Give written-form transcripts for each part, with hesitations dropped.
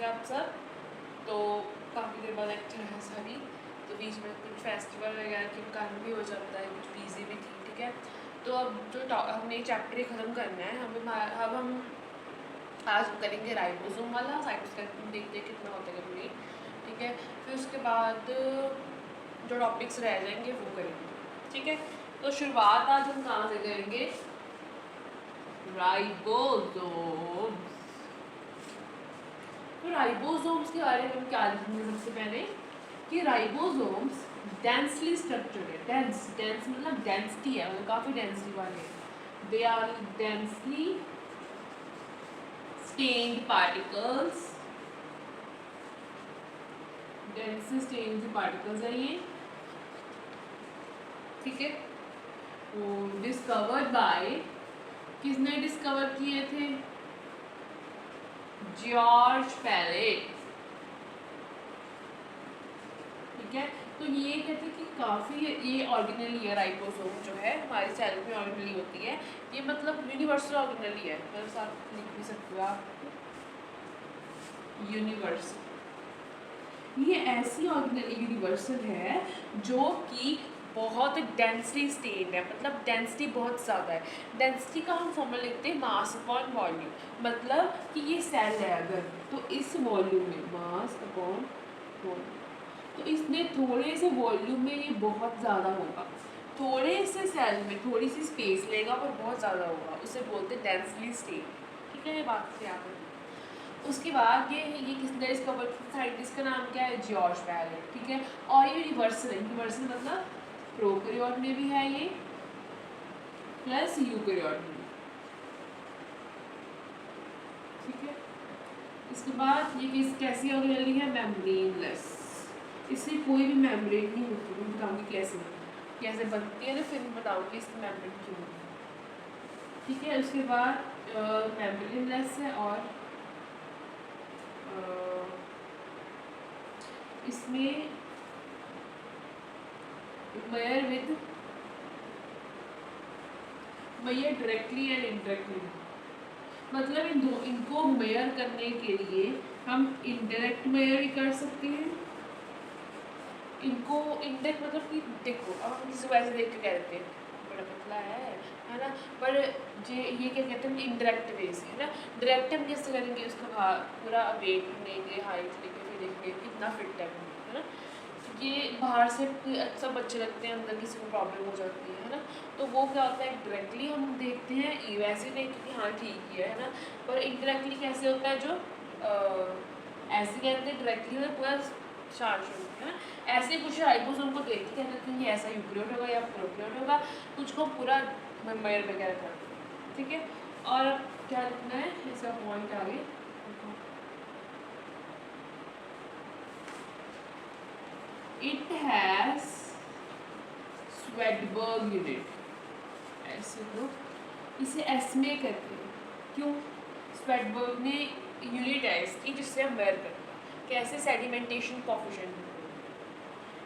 हैं आप सब? तो काफ़ी देर बाद लेक्चर है सभी, तो बीच में कुछ फेस्टिवल वगैरह के कारण भी हो जाता है, कुछ बिजी भी थी, ठीक है। तो अब जो हमने चैप्टर ख़त्म करना है, अब हम आज करेंगे राइबोसोम वाला, साइटोस्केलेटन देखते हैं कितना होता है कभी, ठीक है। फिर उसके बाद जो टॉपिक्स रह जाएंगे वो करेंगे, ठीक है। तो शुरुआत आज हम कहाँ से करेंगे? राइबोसोम्स। तो राइबोसोम्स के बारे में हम क्या लिखेंगे सबसे पहले कि राइबोसोम्स डेंसली स्ट्रक्चर्ड है। डेंस मतलब डेंसिटी है, मतलब काफ़ी डेंसिटी वाले हैं। They are densely stained particles, densely stained particles है ये, ठीक है। वो डिस्कवर्ड बाय, किसने डिस्कवर किए थे? जॉर्ज पैलेट, ठीक है। तो ये कहते हैं कि काफ़ी ये ऑर्गेनली है, राइबोसोम जो है हमारे सेल में ऑर्गेनली होती है। ये मतलब यूनिवर्सल ऑर्गेनली है, मतलब आप लिख भी सकते हो आप यूनिवर्सल। ये ऐसी ऑर्गेनल यूनिवर्सल है जो कि बहुत डेंसली स्टेन्ड है, मतलब डेंसिटी बहुत ज़्यादा है। डेंसिटी का हम फॉर्मूला लिखते हैं मास अपॉन वॉल्यूम, मतलब कि ये सेल है अगर, तो इस वॉल्यूम में मास अपॉन वॉल्यूम, तो इसमें थोड़े से वॉल्यूम में ये बहुत ज़्यादा होगा, थोड़े से सेल में थोड़ी सी स्पेस लेगा पर बहुत ज़्यादा होगा, उसे बोलते हैं डेंसली स्टेन्ड, ठीक है। ये बात से याद है। उसके बाद ये किसने डिस्कवर किया? साइंटिस्ट का नाम क्या है? जॉर्ज पैलेट, ठीक है। और ये यूनिवर्सल है, यूनिवर्सल मतलब प्रोकैरियोट में भी है ये प्लस यूकैरियोट में, ठीक है। इसके बाद ये कैसी ऑर्गेनली है? मेम्ब्रेनलेस, इससे कोई भी मेम्ब्रेन नहीं होती। मैं बताऊँगी कैसे बनती है ना, फिर बताऊँगी इसकी मेम्ब्रेन क्यों होती है, ठीक है। उसके बाद मेम्ब्रेनलेस है और इसमें मेयर डायरेक्टली एंड इनडायरेक्टली, मतलब इनको मेयर करने के लिए हम इनडायरेक्ट मेयर भी कर सकते हैं। इनको इनडायरेक्ट मतलब कि देखो, अब हम किसी को ऐसे देख के कह देते हैं बड़ा पतला है ना, पर ये क्या कहते हैं इनडायरेक्ट वे से, है ना। डायरेक्ट हम कैसे करेंगे? उसका पूरा वेट लेंगे, हाइट लेंगे, फिर देखेंगे कितना फिट है ना। ये बाहर से सब अच्छे लगते हैं, अंदर किसी को प्रॉब्लम हो जाती है ना। तो वो क्या होता है, डायरेक्टली हम देखते हैं वैसे देख कि हाँ ठीक ही है ना। पर इनडायरेक्टली कैसे होता है? जो ऐसे कहते हैं डायरेक्टली मतलब पूरा चार्ज होता है ना। ऐसे कुछ राइबोसोम को देख के कहते हैं कि ऐसा यूकैरियोट होगा या प्रोकैरियोट होगा, कुछ को पूरा मेयर वगैरह कर, ठीक है। और क्या लिखना है इसका पॉइंट आगे? It has Swedberg unit, ऐसे लो, इसे एस्मे करते हैं। क्यों? स्वेडबर्ग ने यूनिट है इसकी जिससे हम मेयर करते हैं। कैसे? सेडिमेंटेशन कोफिशिएंट,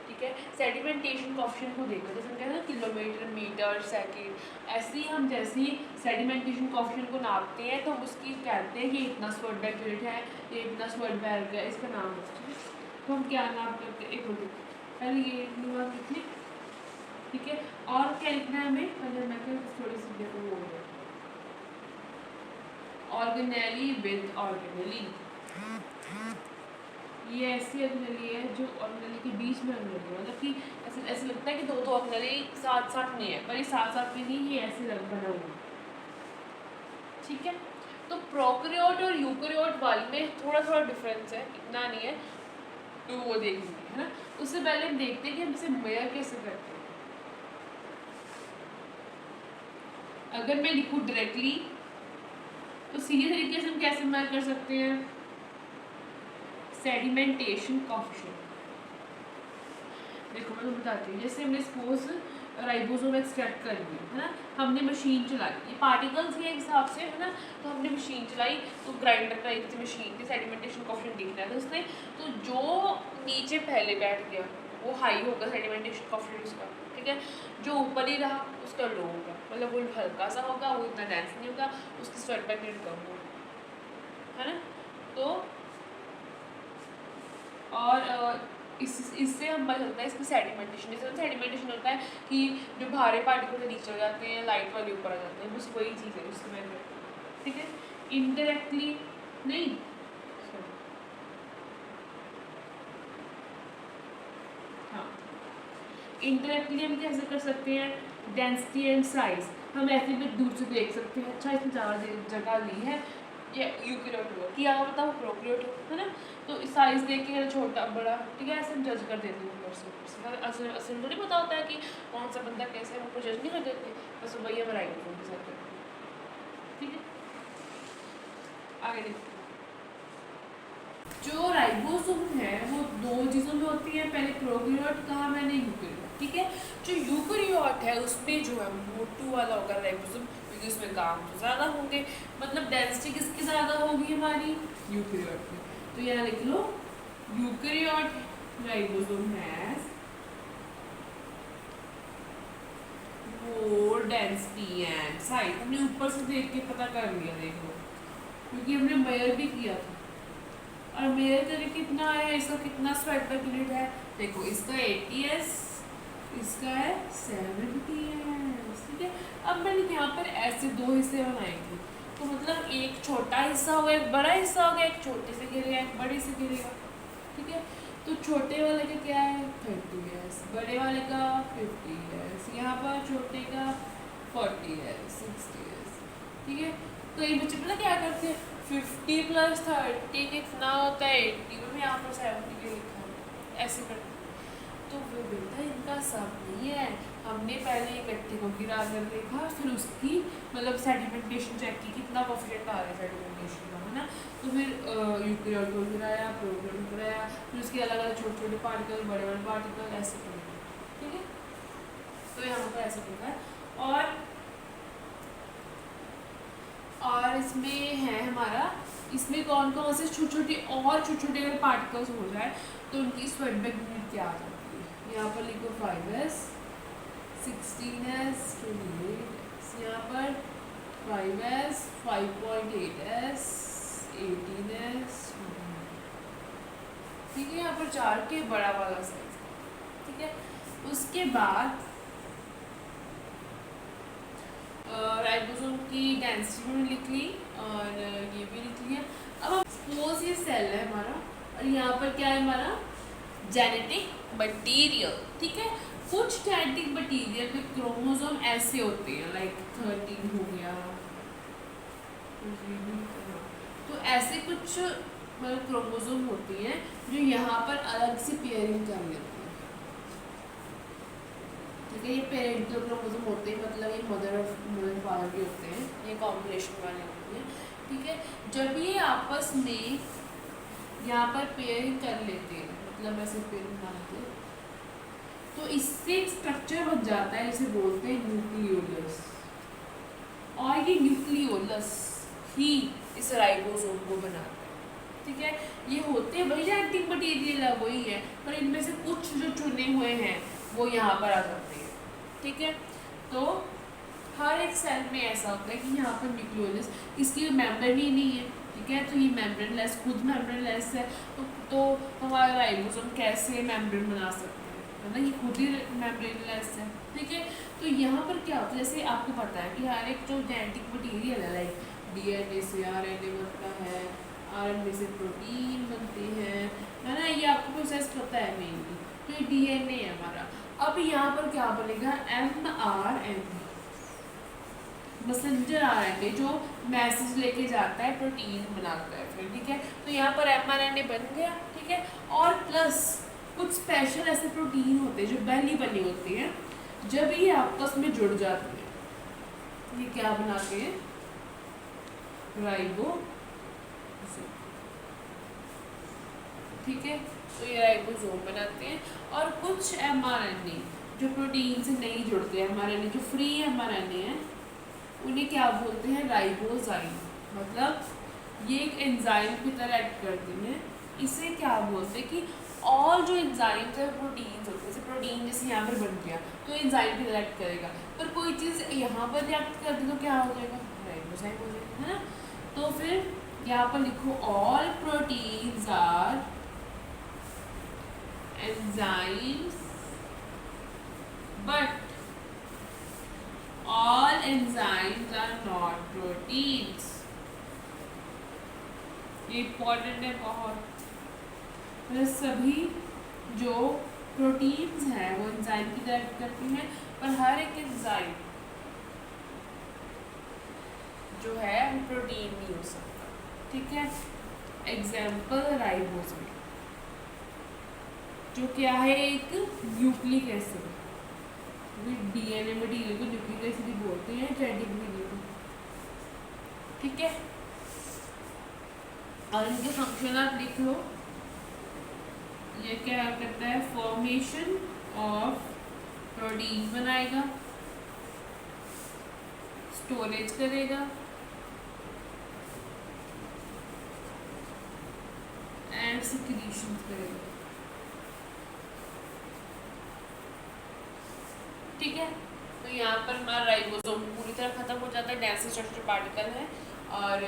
ठीक है। सेडिमेंटेशन कोफिशिएंट को देखो, जैसे हम कहते हैं किलोमीटर, मीटर, सेकेंड, ऐसे ही हम जैसे ही सेडिमेंटेशन कोफिशिएंट को नापते हैं तो उसकी कहते हैं कि इतना स्वेडबर्ग यूनिट है, ये इतना स्वेडबर्ग है, इसका नाम है, ठीक है। तो हम क्या नाप करते हैं? एक मिनट पहले ये बात लिखिए, ठीक है। और क्या लिखना है हमें? पहले मैं थोड़ी सी वो हो गया, ऑर्गेनेली विद ऑर्गेनेली, ये ऐसी ऑर्गेनेली है जो ऑर्गेनेली के बीच में ऑर्गेनेली है, मतलब कि ऐसे लगता है कि दो ऑर्गेनेली साथ साथ नहीं है, पर ये साथ साथ में नहीं, ये ऐसे रंग बना हुआ, ठीक है। तो प्रोकैरियोट और यूकैरियोट वाली में थोड़ा थोड़ा डिफरेंस है, इतना नहीं है, तो वो देखेंगे, है ना। उससे पहले हम देखते हैं कि हम इसे मेयर कैसे करते हैं। अगर मैं लिखूँ डायरेक्टली तो सीधे तरीके से हम कैसे मेयर कर सकते हैं? सेडिमेंटेशन कोफिशिएंट, देखो मैं बताती हूँ। जैसे हमने सपोज राइबोसोम एक्सट्रैक्ट कर लिया, है ना, हमने मशीन चलाई, ये पार्टिकल्स के हिसाब से, है ना, तो हमने मशीन चलाई, तो ग्राइंडर टाइप की मशीन थी, सेडिमेंटेशन कोफिशिएंट देखना है तो उसने, तो जो नीचे पहले बैठ गया वो हाई होगा सेडिमेंटेशन कोफिशिएंट उसका, ठीक है। जो ऊपर ही रहा उसका लो होगा, मतलब वो हल्का सा होगा, वो इतना डेंस नहीं होगा, उसकी स्वेडबैक रेट कम होगा, है ना। तो इससे हम पता चलता है इसकी सेडिमेंटेशन। जैसे सेडिमेंटेशन होता है कि जो भारे पार्टिकल नीचे हो जाते हैं, लाइट वाले ऊपर आ जाते हैं, बस वही चीज़ है उसके में। ठीक है, इनडायरेक्टली नहीं, हाँ, इनडायरेक्टली हम कैसे कर सकते हैं, डेंसिटी एंड साइज हम ऐसे भी दूर से देख सकते हैं। अच्छा, इसने ज़्यादा जगह ली है, ये यूकेरियोट हुआ कि क्या बताओ प्रोकैरियोट है ना, तो साइज देख के छोटा बड़ा, ठीक है, ऐसे हम जज कर देते हैं ऊपर से। असल असल थोड़ी पता होता है कि कौन सा बंदा कैसे है, वो जज नहीं कर देते, बस वही हम राइबोसोम के साथ करते हैं। ठीक है, आगे देखते हैं। जो राइबोसोम है वो दो चीज़ों में होती है, पहले प्रोकैरियोट कहा मैंने, यूकेरियोट। ठीक है, जो यूकेरियोट है उसमें जो है मोटू वाला होगा राइबोसोम, क्योंकि उसमें काम तो ज़्यादा होंगे, मतलब डेंसिटी किसकी ज़्यादा होगी हमारी, यूकेरियोट में। तो यहाँ लिख लो, eukaryote ribosome has more density and size. हमने ऊपर से देख के पता कर लिया, देख लो, क्योंकि हमने मेजर भी किया था, और मेजर करके कितना आया, इसका कितना स्वेट पर यूनिट है, देखो इसका 80s, इसका है 70s। ठीक है, अब मैंने यहाँ पर ऐसे दो हिस्से बनाए थे, तो मतलब एक छोटा हिस्सा होगा, एक बड़ा हिस्सा होगा, एक छोटे से गिरेगा, एक बड़े से गिरेगा। ठीक है, तो छोटे वाले का क्या है 30s, बड़े वाले का 50s, यहाँ पर छोटे का 40s, 60s। ठीक है, तो ये बच्चे पता क्या करते हैं, 50 + 30 कितना होता है 80, में यहाँ पर 70 के लिखा है, ऐसे करते हैं। तो वो बेटा इनका सब नहीं है, हमने पहले इकट्ठे को गिरा कर देखा, फिर उसकी मतलब सेडिमेंटेशन चेक की, कितना कोफिशिएंट आ रहा है सेडिमेंटेशन का, है ना। तो फिर यूकेरियोट को गिराया, प्रोकैरियोट को गिराया, फिर उसके अलग अलग छोटे छोटे पार्टिकल, बड़े बड़े पार्टिकल, ऐसे करेंगे। ठीक है, तो यहाँ पर ऐसा होता है। और इसमें है हमारा, इसमें कौन कौन से छोटे छोटे और छोटे छोटे अगर पार्टिकल्स हो जाए तो उनकी स्वेटबैक यूनिट क्या आ जाती है, यहाँ पर लिखो 5s, 16s, 28s, यहाँ पर 5s, 5.8s, 18s। ठीक है, यहाँ पर 4 के बड़ा वाला साइज। ठीक है, उसके बाद राइबोसोम की डेंसिटी भी लिख ली और ये भी लिख लिया। अब सपोज ये सेल है हमारा, और यहाँ पर क्या है हमारा जेनेटिक मटेरियल। ठीक है, कुछ जेनेटिक मटेरियल में क्रोमोसोम ऐसे होते हैं, लाइक 13 हो गया, तो ऐसे कुछ मतलब क्रोमोसोम होती हैं जो यहाँ पर अलग से पेयरिंग कर लेते हैं। ठीक है, ये पेरेंटल क्रोमोसोम होते हैं, मतलब ये मदर फादर के होते हैं, ये कॉम्बिनेशन वाले होते हैं। ठीक है, जब ये आपस में यहाँ पर पेयरिंग कर लेते हैं, मतलब ऐसे पेयरिंग बनाते हैं, तो इससे एक स्ट्रक्चर बन जाता है, इसे बोलते हैं न्यूक्लियोलस। और ये न्यूक्लियोलस ही इस राइबोसोम को बनाता है। ठीक है, ये होते हैं वही जेनेटिक मटेरियल है, वही है, पर इनमें से कुछ जो चुने हुए हैं वो यहाँ पर आ जाते हैं। ठीक है, तो हर एक सेल में ऐसा होता है कि यहाँ पर न्यूक्लियोलस, इसकी मेम्ब्रेन ही नहीं है। ठीक है, तो ये मेम्ब्रेनलेस, खुद मेम्ब्रेनलेस है, तो हमारा राइबोसोम कैसे मेम्ब्रेन बना सकते हैं, है ना, ये खुद ही मेम्ब्रेनलेस है। ठीक है, तो यहाँ पर क्या होता है, जैसे आपको पता है कि हर एक जो जेनेटिक मटीरियल है, लाइक DNA से RNA बनता है, RNA से प्रोटीन बनते हैं, है ना, ये आपको प्रोसेस पता है मेनली। तो ये DNA है हमारा। अब यहाँ पर क्या बनेगा, mRNA, मैसेंजर RNA, जो मैसेज लेके जाता है, प्रोटीन बनाता है फिर। ठीक है, तो यहाँ पर mRNA बन गया। ठीक है, और प्लस कुछ स्पेशल ऐसे प्रोटीन होते हैं जो पहली बनी होती हैं, जब ये आपस में जुड़ जाते हैं, ये क्या बनाते हैं, राइबोसोम। ठीक है, तो ये राइबोसोम बनाते हैं। और कुछ mRNA जो प्रोटीन से नहीं जुड़ते हैं, mRNA जो फ्री mRNA है, उन्हें क्या बोलते हैं, राइबोजाइम। मतलब ये एक एंजाइम की तरह एक्ट करती हैं। इसे क्या बोलते हैं कि और जो एंजाइम है प्रोटीन होते हैं, जैसे प्रोटीन जैसे यहाँ पर बन गया तो एंजाइम की तरह एक्ट करेगा, पर कोई चीज़ यहाँ पर रिएक्ट कर दे तो क्या हो जाएगा, राइबोजाइम हो जाएगा, है ना। तो फिर यहाँ पर लिखो all proteins are enzymes, but all enzymes are not proteins. ये इम्पॉर्टेंट है बहुत। मतलब सभी जो प्रोटीन्स हैं वो एंजाइम की तरह करती हैं, पर हर एक एंजाइम जो है वो प्रोटीन नहीं हो सकता। ठीक है, एग्जाम्पल राइबोसोम, जो क्या है एक न्यूक्लिक एसिड, डीएनए मटीरियल को न्यूक्लिक एसिड ही बोलते हैं, जेनेटिक मटीरियल को। ठीक है, और इनके फंक्शन आप लिख लो। ये क्या करता है, फॉर्मेशन ऑफ प्रोटीन बनाएगा, स्टोरेज करेगा एंड सिक्रीशन करेगा। ठीक है, तो यहाँ पर हमारा राइबोसोम पूरी तरह खत्म हो जाता है, डेंस स्ट्रक्चर पार्टिकल है और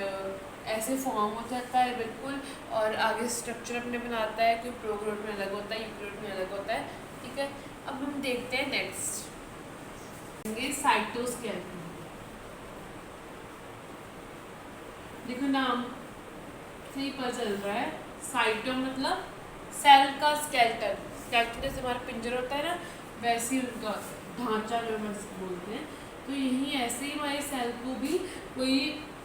ऐसे फॉर्म हो जाता है बिल्कुल, और आगे स्ट्रक्चर अपने बनाता है, कोई प्रोकैरियोट में अलग होता है, यूकैरियोट में अलग होता है। ठीक है, अब हम देखते हैं नेक्स्ट साइटोस्केलेटन। देखो नाम से ही पता चल रहा है, साइटो मतलब सेल का स्केलेटन, स्केलेटन जैसे हमारा पिंजर होता है ना, वैसे ही उनका ढांचा जो बोलते हैं। तो यही ऐसे ही हमारे सेल को भी कोई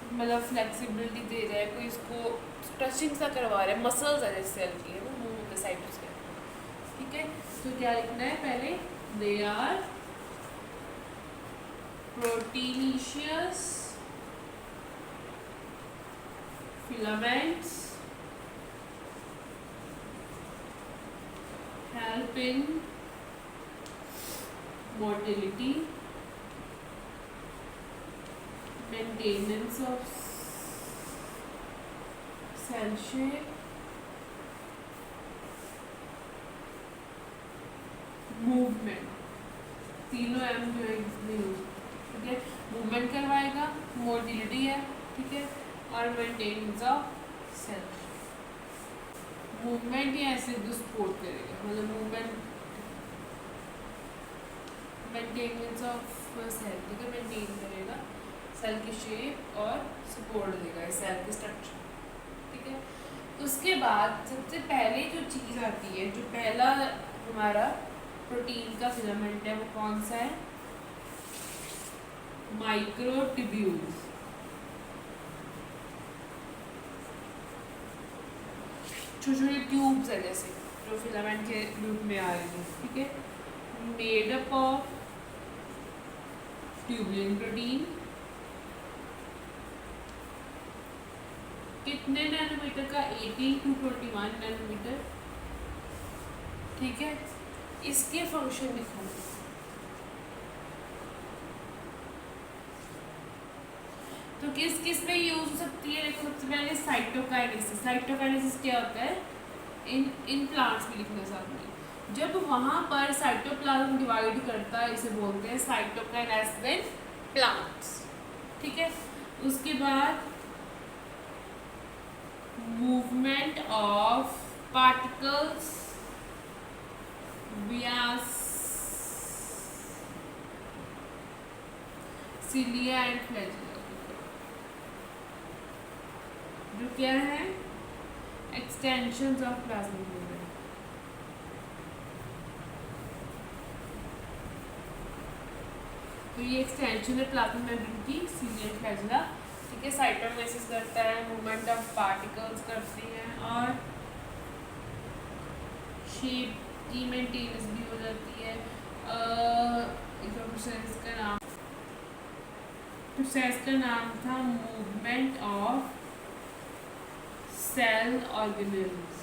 मतलब फ्लेक्सिबिलिटी दे रहा है, कोई इसको स्ट्रेचिंग सा करवा रहा है, मसल्स है जैसे सेल की, है ना, मूव होता है साइड उसके। ठीक है, तो क्या लिखना है पहले, they are proteinaceous filaments help in motility, maintenance of cell shape, movement, तीनों एम जो है इसमें यूज। ठीक है, मूवमेंट करवाएगा, मोटिलिटी है, ठीक है, और मेंटेनेंस ऑफ सेल। मूवमेंट ही ऐसे जो सपोर्ट करेगा, मतलब मूवमेंट, मेंटेनेंस ऑफ सेल, ठीक है, मेंटेन करेगा सेल की शेप और सपोर्ट देगा सेल के स्ट्रक्चर। ठीक है, तो उसके बाद सबसे पहले जो चीज़ आती है, जो पहला हमारा प्रोटीन का फिलामेंट है, वो कौन सा है, माइक्रोट्यूब्यूल्स। छोटे छोटे ट्यूब्स है जैसे, जो फिलामेंट के रूप में आ रही है। ठीक है, made up of tubulin protein, कितने नैनोमीटर का, 18 to 21 नैनोमीटर। ठीक है, इसके फंक्शन लिखो। तो किस किस में यूज हो सकती है, देखो सबसे पहले साइटोकाइनेसिस। साइटोकाइनेसिस क्या होता है, इन प्लांट्स में लिखना साथ में, जब वहाँ पर साइटोप्लाज्म डिवाइड करता है, इसे बोलते हैं साइटोकाइनेसिस इन प्लांट्स। ठीक है, उसके बाद movement of particles via cilia and flagella, जो क्या है, extensions of plasma membrane। तो ये एक्सटेंशन है प्लाज्मा मेम्ब्रेन की, cilia and flagella। ठीक है, साइटोकाइनेसिस करता है, मूवमेंट ऑफ पार्टिकल्स करती हैं, और शेप की मेंटेनेंस भी हो जाती है। प्रोसेस का नाम था मूवमेंट ऑफ सेल ऑर्गेनेल्स।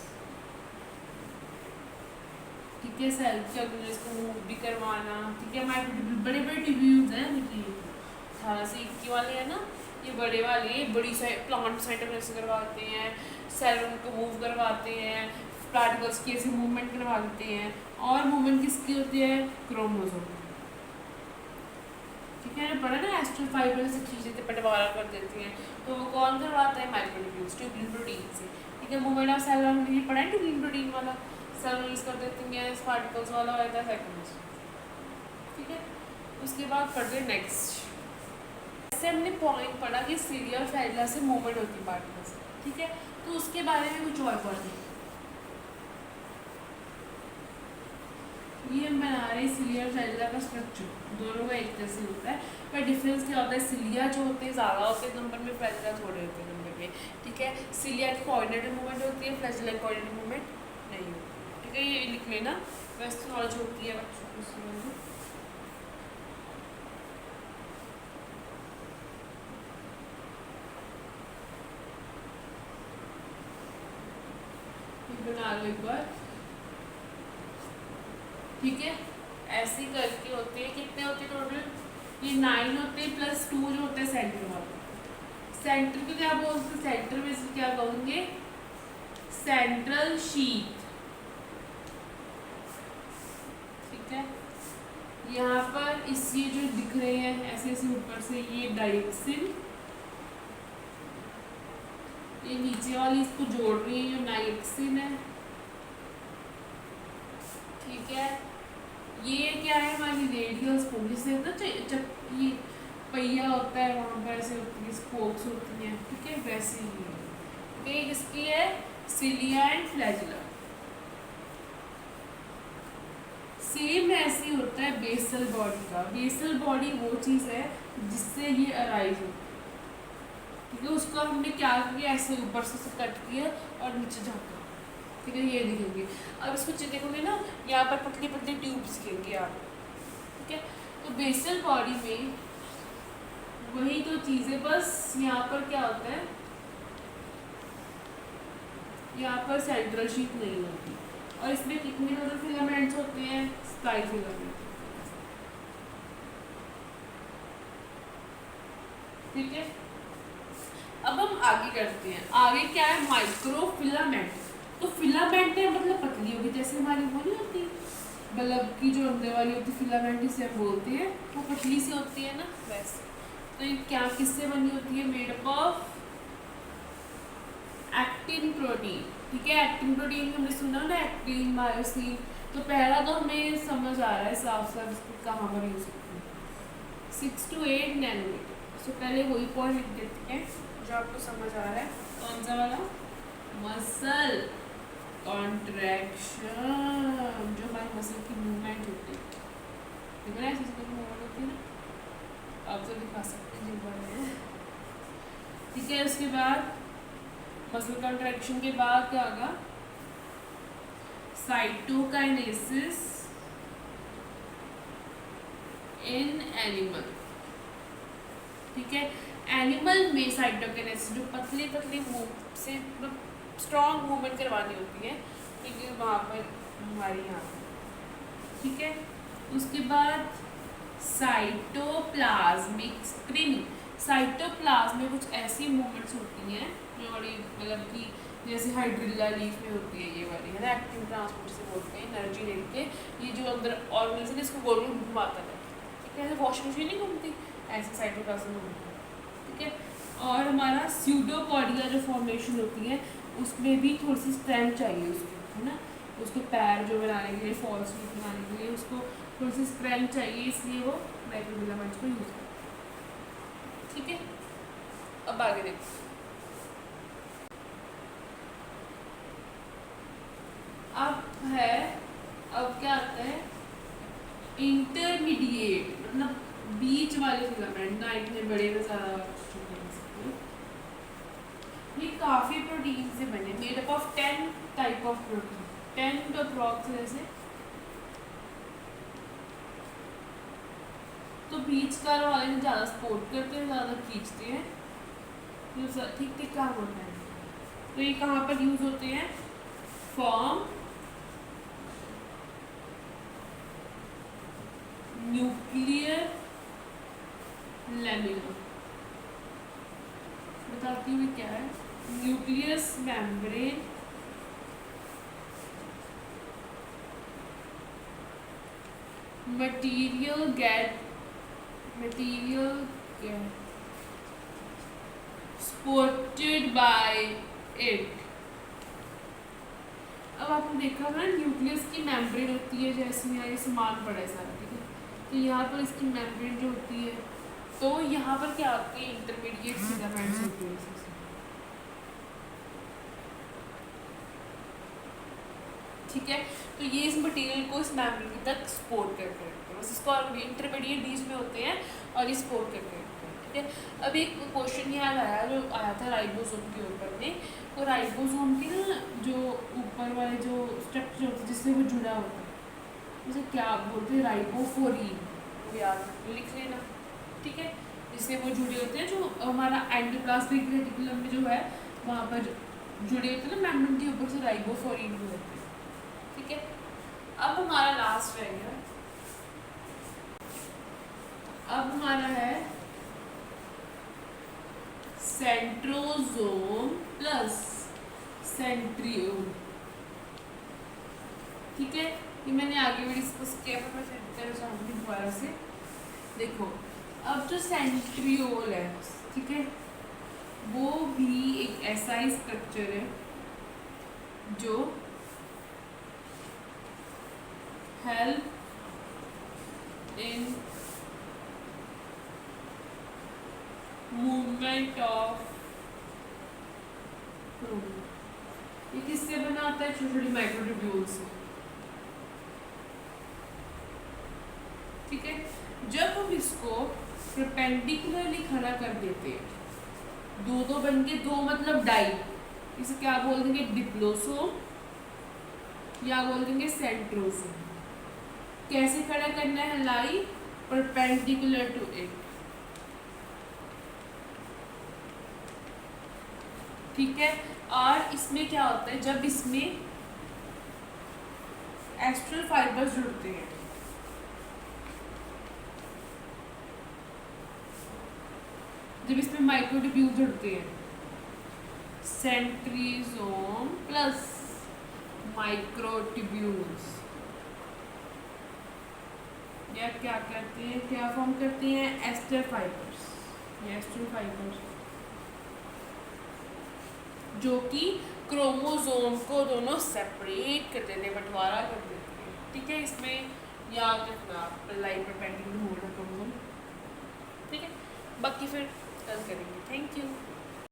ठीक है, सेल के ऑर्गेनेल्स को मूव भी करवाना। ठीक है, हमारे बड़े बड़े ट्यूब्यूल्स हैं, देखिए 18 से 21 वाले हैं ना, ये बड़े वाले बड़ी प्लांट साइटोकाइनेसिस करवाते हैं, सेल उनको मूव करवाते हैं, पार्टिकल्स की ऐसे मूवमेंट करवा देते हैं। और मूवमेंट किसकी होती है, क्रोमोसोम। ठीक है, पढ़ा ना, एस्ट्रल फाइबर से खींच देते, बंटवारा कर देती हैं, तो वो कौन करवाता है, माइक्रोट्यूब्यूल्स, ट्यूबुलिन प्रोटीन से। ठीक है, मूवमेंट ऑफ सेल हमने पढ़ा है ट्यूबुलिन प्रोटीन वाला, सेल रिलीज कर देती हैं पार्टिकल्स वाला होता है सेकंड। ठीक है, उसके बाद पढ़ते हैं नेक्स्ट। ऐसे हमने पॉइंट पढ़ा कि सीलिया और फ्लैजिला से मूवमेंट होती है पार्टिकल्स। ठीक है, तो उसके बारे में कुछ और पढ़ते हैं। ये हम बना रहे हैं सीलिया और फ्लैजिला का स्ट्रक्चर, दोनों का एक जैसे होता है, पर डिफरेंस क्या होता है, सीलिया जो होते हैं ज़्यादा होते हैं नंबर में, फ्लैजिला थोड़े होते हैं नंबर में। ठीक है, सीलिया की कोऑर्डिनेटेड मूवमेंट होती है, फ्लैजिला की कोऑर्डिनेटेड मूवमेंट नहीं होती। ठीक है, ये लिख लेना, वैसे नॉलेज होती है बच्चों को इसमें। बना लो एक बार। ठीक है, ऐसे करके होते हैं, कितने होते हैं टोटल, ये 9 होते हैं प्लस 2 जो होते हैं सेंटर वाले। सेंटर को क्या बोलते हैं, सेंटर में से क्या कहोगे, सेंट्रल शीथ। ठीक है, यहाँ पर इस ये जो दिख रहे हैं ऐसे ऐसे ऊपर से, ये डायक्सिन, ये नीचे वाली इसको जोड़ रही है, जो नाइक्सिन है। ठीक है, ये क्या है, हमारी रेडियल स्पोक, जिससे ना ये पहिया होता है वहाँ पर ऐसे होती है, स्पोक्स होती हैं। ठीक है, वैसे ही है। ठीक है, किसकी है, सीलिया एंड फ्लैजिला। सेम ऐसे ही होता है बेसल बॉडी का। बेसल बॉडी वो चीज़ है जिससे ये अराइज होती है। ठीक है, उसको हमने क्या किया, ऐसे ऊपर से कट किया और नीचे झाँका। ठीक है, ये दिखेंगे। अब इसको देखोगे ना, यहाँ पर पतली पतली ट्यूब्स दिखेंगे आप। ठीक है, तो बेसल बॉडी में वही तो चीज़ें, बस यहाँ पर क्या होता है, यहाँ पर सेंट्रल शीट नहीं होती, और इसमें कितने टोटल फिलामेंट्स होते हैं, 27 फिलामेंट। ठीक है, अब हम आगे करते हैं। आगे क्या है, माइक्रो फिलामेंट। तो फिलामेंट है मतलब पतली होगी, जैसे हमारी वो नहीं होती बल्ब की जो अंदर वाली होती फिलामेंट, जिसे हम बोलते हैं, वो पतली सी होती है ना, वैसे। तो ये क्या किससे बनी होती है, made up of actin protein. ठीक है, एक्टिन प्रोटीन हमने सुना ना, एक्टिन, मायोसिन। तो पहला तो हमें समझ आ रहा है साफ साफ इसको कहाँ पर यूज करते हैं, 6 to 8 नैनोमीटर। तो पहले वही पॉइंट लिख देते हैं जो आपको समझ आ रहा है। कौन सा वाला, मसल कॉन्ट्रैक्शन, जो हमारी मसल की मूवमेंट होती है। ठीक है ना, ऐसी मूवमेंट होती है ना, आप तो दिखा सकते हैं जिन बारे। ठीक है, उसके बाद मसल कॉन्ट्रैक्शन के बाद क्या होगा, साइटोकाइनेसिस इन एनिमल। ठीक है, एनिमल में साइटोकाइनेसिस जो पतली पतली मूव से स्ट्रॉन्ग मूवमेंट करवानी होती है, क्योंकि वहाँ पर हमारी यहाँ। ठीक है, उसके बाद साइटोप्लाज्मिक स्प्रिंग। साइटोप्लाज्म में कुछ ऐसी मूवमेंट्स होती हैं जो बड़ी मतलब कि जैसे हाइड्रिल्ला लीफ में होती है, ये वाली है ना, एक्टिव ट्रांसपोर्ट से बोलते हैं, एनर्जी लेके ये जो अंदर ऑर्गेनिज्म है इसको गोल गोल घुमाता है। ठीक है, ऐसे वॉशिंग मशीन नहीं घूमती, ऐसे साइटोप्लाज्म घूमती है। ठीक है, और हमारा स्यूडोपोडिया जो फॉर्मेशन होती है उसमें भी थोड़ी सी स्ट्रेंथ चाहिए उसको, है ना, उसके पैर जो बनाने के लिए, फॉल्स बनाने के लिए उसको थोड़ी सी स्ट्रेंथ चाहिए, इसलिए वो माइक्रोफिलामेंट्स को यूज करते हैं। ठीक है, अब आगे देखो। अब है, अब क्या आता है, इंटरमीडिएट, मतलब बीच वाले फिलामेंट ना, इतने बड़े में ज़्यादा छोटे नहीं सकते। ये काफ़ी प्रोटीन से बने, made up of 10 type of protein, 10 तो अप्रॉक्स ऐसे। तो बीच का वाले ज़्यादा सपोर्ट करते हैं, ज़्यादा खींचते हैं, तो ठीक ठीक काम होता है। तो ये कहाँ पर यूज होते हैं, फॉर्म न्यूक्लियर लैमिना। बताती हूँ क्या है, nucleus membrane material get supported by it। अब आपने देखा ना न्यूक्लियस की मेम्ब्रेन होती है, जैसे यहाँ ये सामान पड़ा है सारा, ठीक है। तो यहाँ पर इसकी मेम्ब्रेन जो होती है, तो यहाँ पर क्या आती है, इंटरमीडिएट फिलामेंट्स होते हैं इससे। ठीक है, तो ये इस मटेरियल को इस मेम्ब्रेन तक सपोर्ट करके रखते हैं, बस इसको इंटरमीडिएट बीच में होते हैं और ये सपोर्ट करके रखते हैं। ठीक है, अब एक क्वेश्चन यहाँ आया जो आया था राइबोसोम के ऊपर में, तो राइबोसोम की ना जो ऊपर वाले जो स्ट्रक्चर होता है जिससे वो जुड़ा होता है, उसे क्या बोलते हैं, राइबोफोरीन, वो याद लिख लेना। ठीक है, जिससे वो जुड़े होते हैं, जो हमारा एंडोप्लाज्मिक रेटिकुलम में जो है वहाँ पर जुड़े होते हैं ना मेम्ब्रेन के ऊपर से, राइबोफोरीन भी होते हैं। ठीक है, अब हमारा लास्ट रह गया, अब हमारा है सेंट्रोसोम प्लस सेंट्रियोल। ठीक है, ये मैंने आगे भी डिस्कस किया, पर मैं फिर करना चाहूँगी दोबारा से। देखो, अब जो सेंट्रियोल है, ठीक है, वो भी एक ऐसा ही स्ट्रक्चर है जो help in movement of fluid. ये किससे बना होता है, छोटी छोटी माइक्रोट्यूब्यूल से। ठीक है, जब हम इसको परपेंडिकुलरली खड़ा कर देते हैं, दो दो बन के, दो मतलब डाई, इसे क्या बोल देंगे, डिप्लोसोम या बोल देंगे सेंट्रोसोम। कैसे खड़ा करना है, लाई परपेंडिकुलर टू इट। ठीक है, और इसमें क्या होता है, जब इसमें एस्ट्रल फाइबर्स जुड़ते हैं, जब इसमें माइक्रोट्यूब्यूल जुड़ते हैं, सेंट्रियोसोम प्लस माइक्रोट्यूब्यूल्स, या क्या करते हैं, क्या फॉर्म करते हैं, एस्टर फाइबर्स। ये एस्टर फाइबर्स जो कि क्रोमोसोम को दोनों सेपरेट कर देते हैं, बंटवारा कर देते हैं। ठीक है, इसमें याद रखना लाई परपेंडिकुलर होल्ड क्रोमोसोम। ठीक है, बाकी फिर कल करेंगे। Thank you.